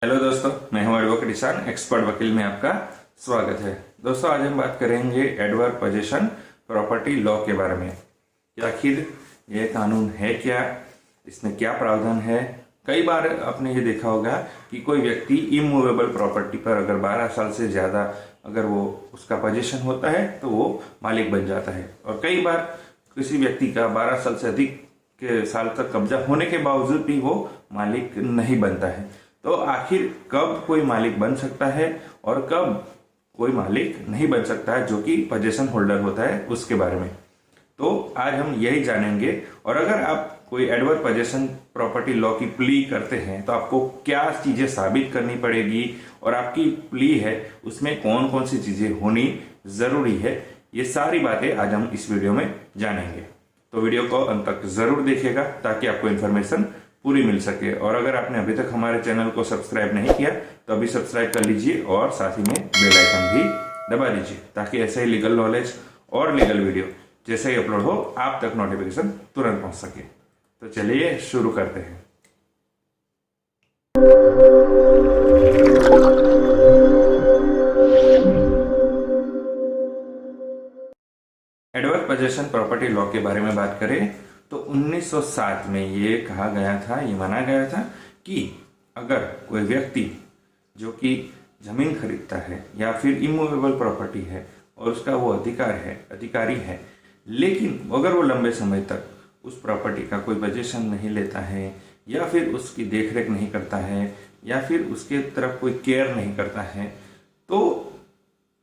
Hello दोस्तों, मैं हूं एडवोकेट ईशान, एक्सपर्ट वकील में आपका स्वागत है। दोस्तों, आज हम बात करेंगे एडवर्ब पोजेशन प्रॉपर्टी लॉ के बारे में कि आखिर ये कानून है क्या, इसमें क्या प्रावधान है। कई बार आपने ये देखा होगा कि कोई व्यक्ति इमूवेबल प्रॉपर्टी पर अगर 12 साल से ज़्यादा अगर वो उसका पोजेशन होता है तो वो मालिक बन जाता है, और कई बार किसी व्यक्ति का 12 साल से अधिक के साल तक कब्जा होने के बावजूद भी वो मालिक नहीं बनता है। तो आखिर कब कोई मालिक बन सकता है और कब कोई मालिक नहीं बन सकता है, जो कि पोजेशन होल्डर होता है, उसके बारे में तो आज हम यही जानेंगे। और अगर आप कोई एडवर्ब पोजेशन प्रॉपर्टी लॉ की प्ली करते हैं तो आपको क्या चीजें साबित करनी पड़ेगी और आपकी प्ली है उसमें कौन कौन सी चीजें होनी जरूरी है, ये सारी बातें आज हम इस वीडियो में जानेंगे। तो वीडियो को अंत तक जरूर देखिएगा ताकि आपको इन्फॉर्मेशन पूरी मिल सके। और अगर आपने अभी तक हमारे चैनल को सब्सक्राइब नहीं किया तो अभी सब्सक्राइब कर लीजिए और साथ ही में बेल आइकन भी दबा दीजिए ताकि ऐसे ही लीगल नॉलेज और लीगल वीडियो जैसे ही अपलोड हो आप तक नोटिफिकेशन तुरंत पहुंच सके। तो चलिए शुरू करते हैं। एडवर्ब पोजेशन प्रॉपर्टी लॉ के बारे में बात करें तो 1907 में ये कहा गया था, ये माना गया था कि अगर कोई व्यक्ति जो कि जमीन खरीदता है या फिर इमूवेबल प्रॉपर्टी है और उसका वो अधिकारी है, लेकिन अगर वो लंबे समय तक उस प्रॉपर्टी का कोई पोजीशन नहीं लेता है या फिर उसकी देखरेख नहीं करता है या फिर उसके तरफ कोई केयर नहीं करता है, तो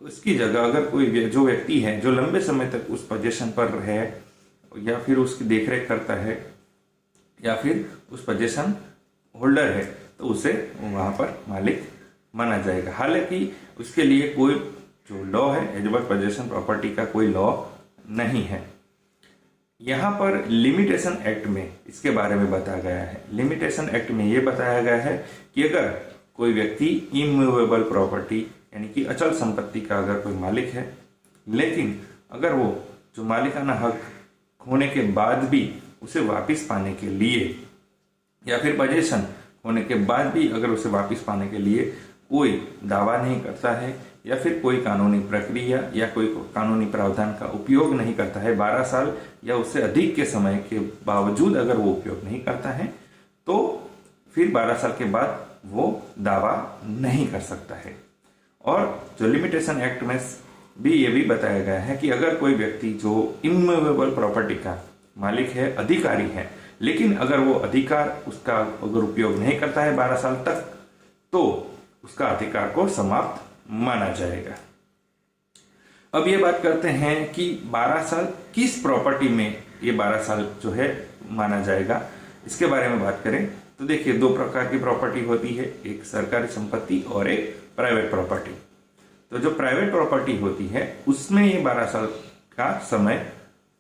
उसकी जगह अगर कोई जो व्यक्ति है जो लंबे समय तक उस पोजीशन पर है या फिर उसकी देखरेख करता है या फिर उस पोजीशन होल्डर है, तो उसे वहां पर मालिक माना जाएगा। हालांकि उसके लिए कोई जो लॉ है एडवर्ब पोजेशन प्रॉपर्टी का कोई लॉ नहीं है। यहाँ पर लिमिटेशन एक्ट में इसके बारे में बताया गया है। लिमिटेशन एक्ट में ये बताया गया है कि अगर कोई व्यक्ति इमूवेबल प्रॉपर्टी यानी कि अचल संपत्ति का अगर कोई मालिक है, लेकिन अगर वो जो मालिकाना हक होने के बाद भी उसे वापस पाने के लिए या फिर पोजीशन होने के बाद भी अगर उसे वापस पाने के लिए कोई दावा नहीं करता है या फिर कोई कानूनी प्रक्रिया या कोई कानूनी प्रावधान का उपयोग नहीं करता है, 12 साल या उससे अधिक के समय के बावजूद अगर वो उपयोग नहीं करता है, तो फिर 12 साल के बाद वो दावा नहीं कर सकता है। और जो लिमिटेशन एक्ट में भी ये भी बताया गया है कि अगर कोई व्यक्ति जो इमूवेबल प्रॉपर्टी का मालिक है, अधिकारी है, लेकिन अगर वो अधिकार उसका अगर उपयोग नहीं करता है 12 साल तक, तो उसका अधिकार को समाप्त माना जाएगा। अब ये बात करते हैं कि 12 साल किस प्रॉपर्टी में ये 12 साल जो है माना जाएगा, इसके बारे में बात करें तो देखिए, दो प्रकार की प्रॉपर्टी होती है, एक सरकारी संपत्ति और एक प्राइवेट प्रॉपर्टी। तो जो प्राइवेट प्रॉपर्टी होती है उसमें ये 12 साल का समय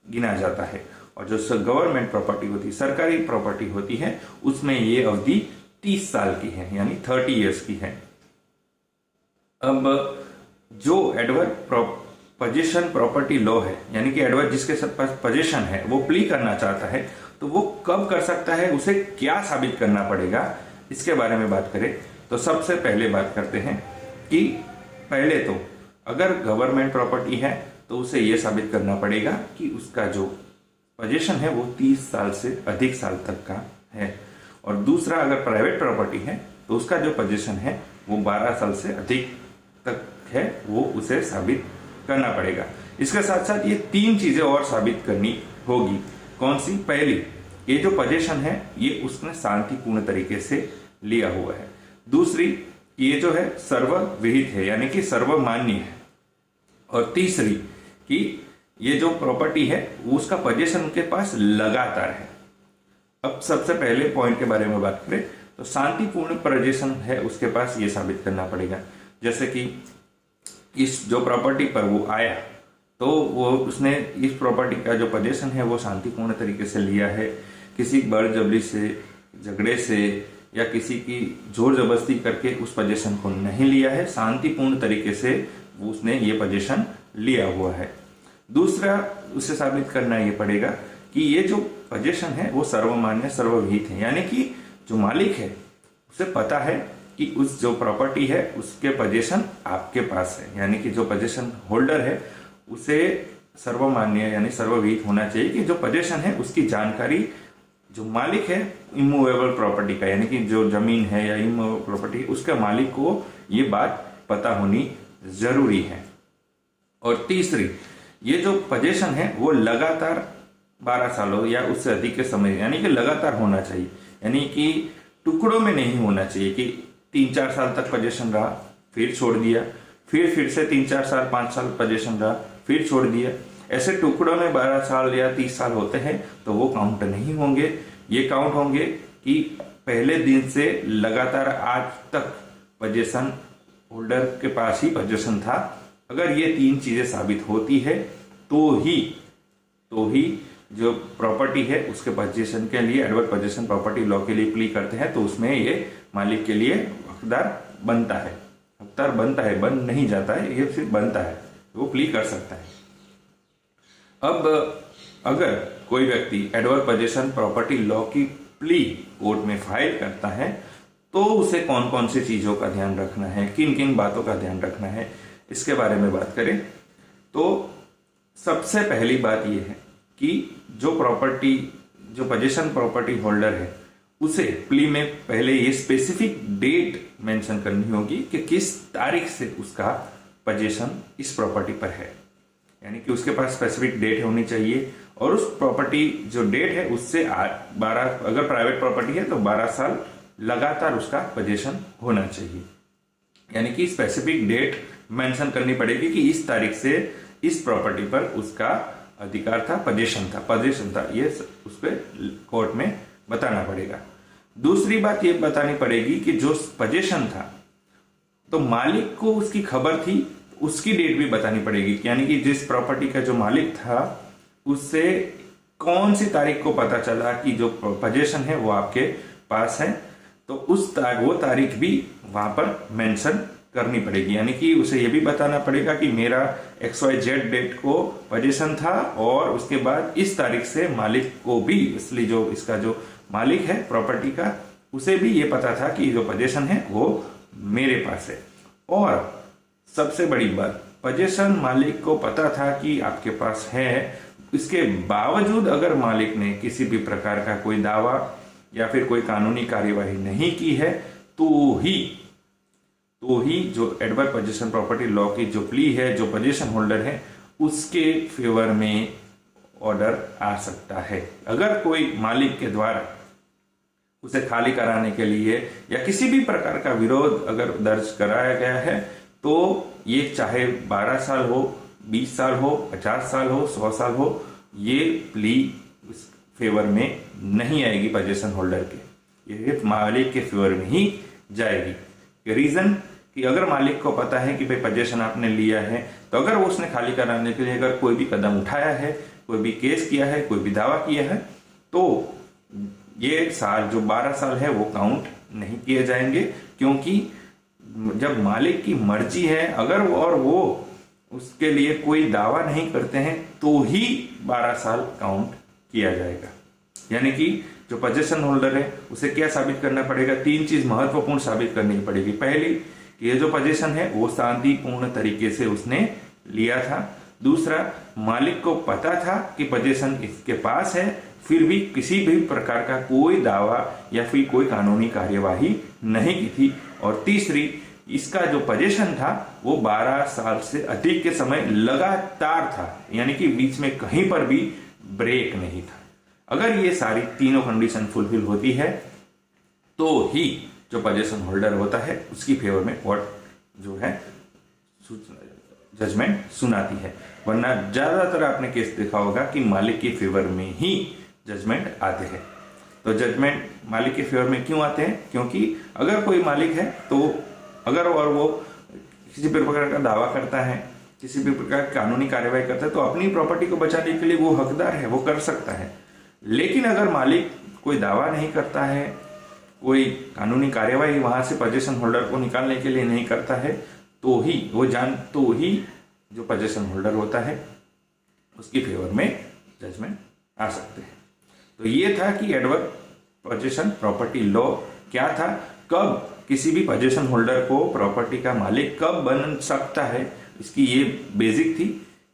गिना जाता है, और जो गवर्नमेंट प्रॉपर्टी होती है, सरकारी प्रॉपर्टी होती है, उसमें ये अवधि 30 साल की है, यानी 30 ईयर्स की है। अब जो एडवर्ब पोजेशन प्रॉपर्टी लॉ है, यानी कि एडवर्ब जिसके पास पोजेशन है वो प्ली करना चाहता है, तो वो कब कर सकता है, उसे क्या साबित करना पड़ेगा, इसके बारे में बात करें तो सबसे पहले बात करते हैं कि पहले तो अगर गवर्नमेंट प्रॉपर्टी है तो उसे यह साबित करना पड़ेगा कि उसका जो पोजीशन है वो 30 साल से अधिक साल तक का है। और दूसरा, अगर प्राइवेट प्रॉपर्टी है तो उसका जो पोजीशन है वो 12 साल से अधिक तक है, वो उसे साबित करना पड़ेगा। इसके साथ साथ ये 3 चीजें और साबित करनी होगी। कौन सी? पहली, ये जो पोजीशन है ये उसने शांतिपूर्ण तरीके से लिया हुआ है। दूसरी, ये जो है सर्वविहित है, यानी कि सर्वमान्य है। और तीसरी कि ये जो प्रॉपर्टी है उसका पोजीशन उनके पास लगातार है। अब सबसे पहले पॉइंट के बारे में बात करें तो शांतिपूर्ण पोजीशन है उसके पास, ये साबित करना पड़ेगा। जैसे कि इस जो प्रॉपर्टी पर वो आया तो वो उसने इस प्रॉपर्टी का जो पोजीशन है वो शांतिपूर्ण तरीके से लिया है, किसी बलजबरी से, झगड़े से या किसी की जोर जबरदस्ती करके उस पोजीशन को नहीं लिया है, शांतिपूर्ण तरीके से उसने ये पोजीशन लिया हुआ है। दूसरा, उसे साबित करना ये पड़ेगा कि ये जो पोजीशन है वो सर्वमान्य सर्वविहित है, यानी कि जो मालिक है उसे पता है कि उस जो प्रॉपर्टी है उसके पोजीशन आपके पास है, यानी कि जो पोजीशन होल्डर है उसे सर्वमान्य यानी सर्वविदित होना चाहिए कि जो पोजीशन है उसकी जानकारी जो मालिक है इमूवेबल प्रॉपर्टी का, यानी कि जो जमीन है या इमूवेबल प्रॉपर्टी उसके मालिक को ये बात पता होनी जरूरी है। और तीसरी, ये जो पोजीशन है वो लगातार 12 सालों या उससे अधिक के समय यानी कि लगातार होना चाहिए, यानी कि टुकड़ों में नहीं होना चाहिए कि 3-4 साल तक पोजीशन रहा फिर छोड़ दिया, फिर से 3-4 साल 5 साल पोजीशन रहा फिर छोड़ दिया। ऐसे टुकड़ों में 12 साल या 30 साल होते हैं तो वो काउंट नहीं होंगे। ये काउंट होंगे कि पहले दिन से लगातार आज तक पोजीशन होल्डर के पास ही पोजीशन था। अगर ये 3 चीजें साबित होती है तो ही जो प्रॉपर्टी है उसके पोजीशन के लिए एडवर्स पोजीशन प्रॉपर्टी लॉ के लिए प्ली करते हैं, तो उसमें ये मालिक के लिए हकदार बनता है। हकदार बनता है, बन नहीं जाता है, ये सिर्फ बनता है, वो प्ली कर सकता है। अब अगर कोई व्यक्ति एडवर्स पोजीशन प्रॉपर्टी लॉ की प्ली कोर्ट में फाइल करता है तो उसे कौन कौन सी चीजों का ध्यान रखना है, किन किन बातों का ध्यान रखना है, इसके बारे में बात करें तो सबसे पहली बात यह है कि जो पोजीशन प्रॉपर्टी होल्डर है उसे प्ली में पहले ये स्पेसिफिक डेट मेंशन करनी होगी कि किस तारीख से उसका पोजीशन इस प्रॉपर्टी पर है, यानी कि उसके पास स्पेसिफिक डेट होनी चाहिए। और उस प्रॉपर्टी जो डेट है उससे 12, अगर प्राइवेट प्रॉपर्टी है तो 12 साल लगातार उसका पोजीशन होना चाहिए, यानी कि स्पेसिफिक डेट मेंशन करनी पड़ेगी कि इस तारीख से इस प्रॉपर्टी पर उसका अधिकार था, पोजीशन था, ये उस पर कोर्ट में बताना पड़ेगा। दूसरी बात ये बतानी पड़ेगी कि जो पोजीशन था तो मालिक को उसकी खबर थी, उसकी डेट भी बतानी पड़ेगी, यानी कि जिस प्रॉपर्टी का जो मालिक था उससे कौन सी तारीख को पता चला कि जो पोजीशन है वो आपके पास है, तो वो तारीख भी वहां पर मेंशन करनी पड़ेगी, यानी कि उसे ये भी बताना पड़ेगा कि मेरा XYZ डेट को पोजीशन था और उसके बाद इस तारीख से मालिक को भी, इसलिए जो इसका जो मालिक है प्रॉपर्टी का उसे भी ये पता था कि जो पोजीशन है वो मेरे पास है। और सबसे बड़ी बात, पोजीशन मालिक को पता था कि आपके पास है, इसके बावजूद अगर मालिक ने किसी भी प्रकार का कोई दावा या फिर कोई कानूनी कार्यवाही नहीं की है तो ही जो एडवर्स पोजीशन प्रॉपर्टी लॉ की जो प्ली है, जो पोजीशन होल्डर है उसके फेवर में ऑर्डर आ सकता है। अगर कोई मालिक के द्वारा उसे खाली कराने के लिए या किसी भी प्रकार का विरोध अगर दर्ज कराया गया है तो ये चाहे 12 साल हो, 20 साल हो, 50 साल हो, 100 साल हो, ये प्ली उस फेवर में नहीं आएगी पोजीशन होल्डर के, ये मालिक के फेवर में ही जाएगी। रीजन कि अगर मालिक को पता है कि भाई पोजीशन आपने लिया है तो अगर वो उसने खाली कराने के लिए अगर कोई भी कदम उठाया है, कोई भी केस किया है, कोई भी दावा किया है तो ये साल जो 12 साल है वो काउंट नहीं किए जाएंगे, क्योंकि जब मालिक की मर्जी है अगर वो उसके लिए कोई दावा नहीं करते हैं तो ही 12 साल काउंट किया जाएगा। यानी कि जो पोजीशन होल्डर है उसे क्या साबित करना पड़ेगा, 3 चीज महत्वपूर्ण साबित करनी पड़ेगी। पहली, ये जो पोजीशन है वो शांतिपूर्ण तरीके से उसने लिया था। दूसरा, मालिक को पता था कि पोजीशन इसके पास है, फिर भी किसी भी प्रकार का कोई दावा या फिर कोई कानूनी कार्यवाही नहीं की थी। और तीसरी, इसका जो पोजीशन था वो 12 साल से अधिक के समय लगातार था, यानी कि बीच में कहीं पर भी ब्रेक नहीं था। अगर ये सारी तीनों कंडीशन फुलफिल होती है तो ही जो पोजीशन होल्डर होता है उसकी फेवर में कोर्ट जो है जजमेंट सुनाती है। वरना ज्यादातर आपने केस देखा होगा कि मालिक के फेवर में ही जजमेंट आते हैं। तो जजमेंट मालिक के फेवर में क्यों आते हैं, क्योंकि अगर कोई मालिक है तो अगर और वो किसी भी प्रकार का दावा करता है, किसी भी प्रकार की कानूनी कार्यवाही करता है तो अपनी प्रॉपर्टी को बचाने के लिए वो हकदार है, वो कर सकता है। लेकिन अगर मालिक कोई दावा नहीं करता है, कोई कानूनी कार्यवाही वहां से पोजीशन होल्डर को निकालने के लिए नहीं करता है तो ही जो पोजीशन होल्डर होता है उसकी फेवर में जजमेंट आ सकते हैं। तो ये था कि एडवर्स पोजीशन प्रॉपर्टी लॉ क्या था, कब किसी भी पोजीशन होल्डर को प्रॉपर्टी का मालिक कब बन सकता है, इसकी ये बेसिक थी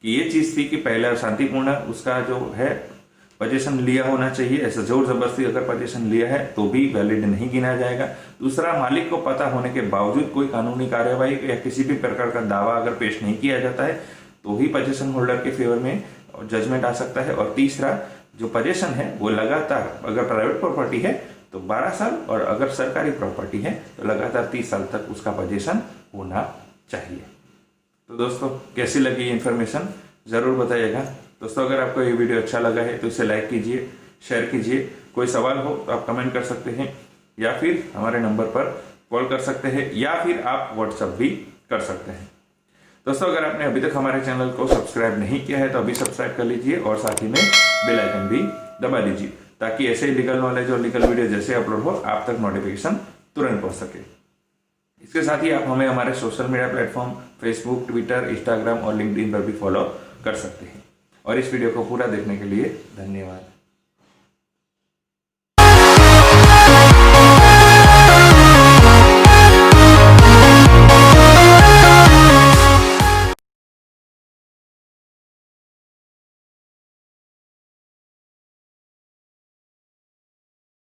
कि ये चीज थी कि पहला शांतिपूर्ण उसका जो है पोजीशन लिया होना चाहिए। ऐसा जोर जबरदस्ती अगर पोजीशन लिया है तो भी वैलिड नहीं गिना जाएगा। दूसरा, मालिक को पता होने के बावजूद कोई कानूनी कार्यवाही या किसी भी प्रकार का दावा अगर पेश नहीं किया जाता है तो ही पोजीशन होल्डर के फेवर में जजमेंट आ सकता है। और तीसरा, जो पोजीशन है वो लगातार, अगर प्राइवेट प्रॉपर्टी है तो 12 साल और अगर सरकारी प्रॉपर्टी है तो लगातार 30 साल तक उसका पोजीशन होना चाहिए। तो दोस्तों, कैसी लगी इन्फॉर्मेशन जरूर बताइएगा। दोस्तों, अगर आपको ये वीडियो अच्छा लगा है तो इसे लाइक कीजिए, शेयर कीजिए। कोई सवाल हो तो आप कमेंट कर सकते हैं या फिर हमारे नंबर पर कॉल कर सकते हैं या फिर आप व्हाट्सएप भी कर सकते हैं। दोस्तों, अगर आपने अभी तक हमारे चैनल को सब्सक्राइब नहीं किया है तो अभी सब्सक्राइब कर लीजिए और साथ ही में बेल आइकन भी दबा लीजिए ताकि ऐसे ही लीगल नॉलेज और लीगल वीडियो जैसे अपलोड हो आप तक नोटिफिकेशन तुरंत पहुंच सके। इसके साथ ही आप हमें हमारे social media platform Facebook, Twitter, Instagram और लिंक्डइन पर भी फॉलो कर सकते हैं। और इस वीडियो को पूरा देखने के लिए धन्यवाद।